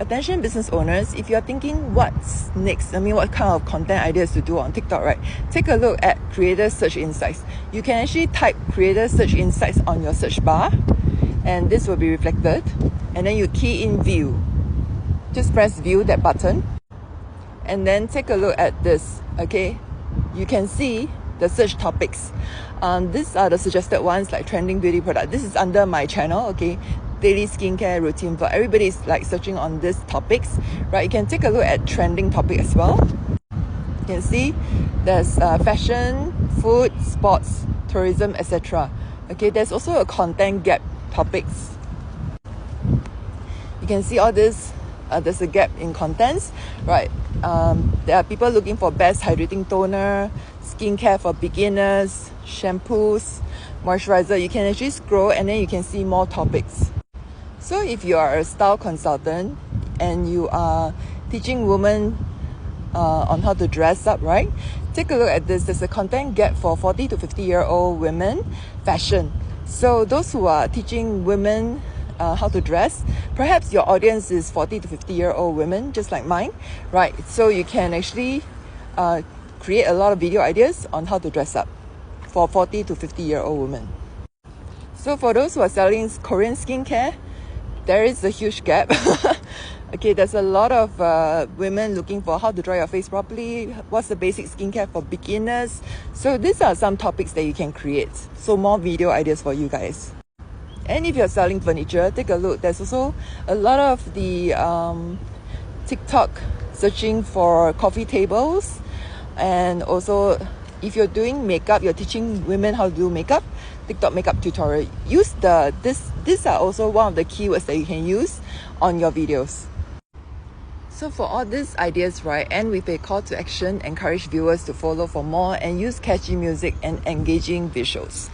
attention business owners, if you're thinking what's next, what kind of content ideas to do on TikTok, right? Take a look at Creator Search Insights. You can actually type Creator Search Insights on your search bar, and this will be reflected. And then you key in view. Just press view, that button. And then take a look at this, okay? You can see the search topics. These are the suggested ones, like trending beauty product. This is under my channel, okay? Daily skincare routine, but everybody is like searching on these topics, right? You can take a look at trending topic as well. You can see there's fashion, food, sports, tourism, etc. Okay, there's also a content gap topics. You can see all this. There's a gap in contents, right? There are people looking for best hydrating toner, skincare for beginners, shampoos, moisturizer. You can actually scroll and then you can see more topics. So if you are a style consultant and you are teaching women on how to dress up, right? Take a look at this. There's a content gap for 40 to 50-year-old women, fashion. So those who are teaching women how to dress, perhaps your audience is 40 to 50-year-old women, just like mine, right? So you can actually create a lot of video ideas on how to dress up for 40 to 50-year-old women. So for those who are selling Korean skincare, there is a huge gap. Okay, there's a lot of women looking for how to dry your face properly, what's the basic skincare for beginners. So these are some topics that you can create. So more video ideas for you guys. And if you're selling furniture, take a look. There's also a lot of the TikTok searching for coffee tables. And also, if you're doing makeup, you're teaching women how to do makeup, TikTok makeup tutorial. Use these are also one of the keywords that you can use on your videos. So for all these ideas, right, end with a call to action, encourage viewers to follow for more, and use catchy music and engaging visuals.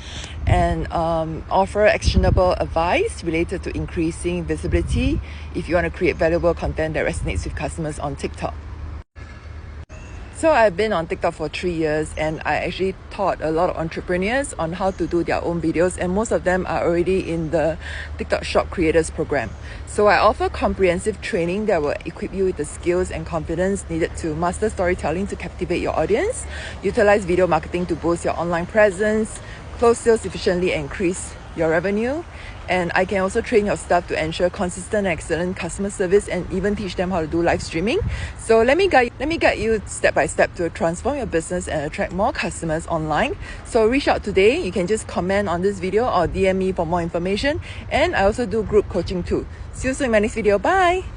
And offer actionable advice related to increasing visibility if you want to create valuable content that resonates with customers on TikTok. So I've been on TikTok for 3 years, and I actually taught a lot of entrepreneurs on how to do their own videos, and most of them are already in the TikTok Shop Creators Program. So I offer comprehensive training that will equip you with the skills and confidence needed to master storytelling to captivate your audience, utilize video marketing to boost your online presence, close sales efficiently and increase your revenue. And I can also train your staff to ensure consistent and excellent customer service, and even teach them how to do live streaming. So let me guide you step by step to transform your business and attract more customers online. So reach out today. You can just comment on this video or DM me for more information. And I also do group coaching too. See you soon in my next video. Bye!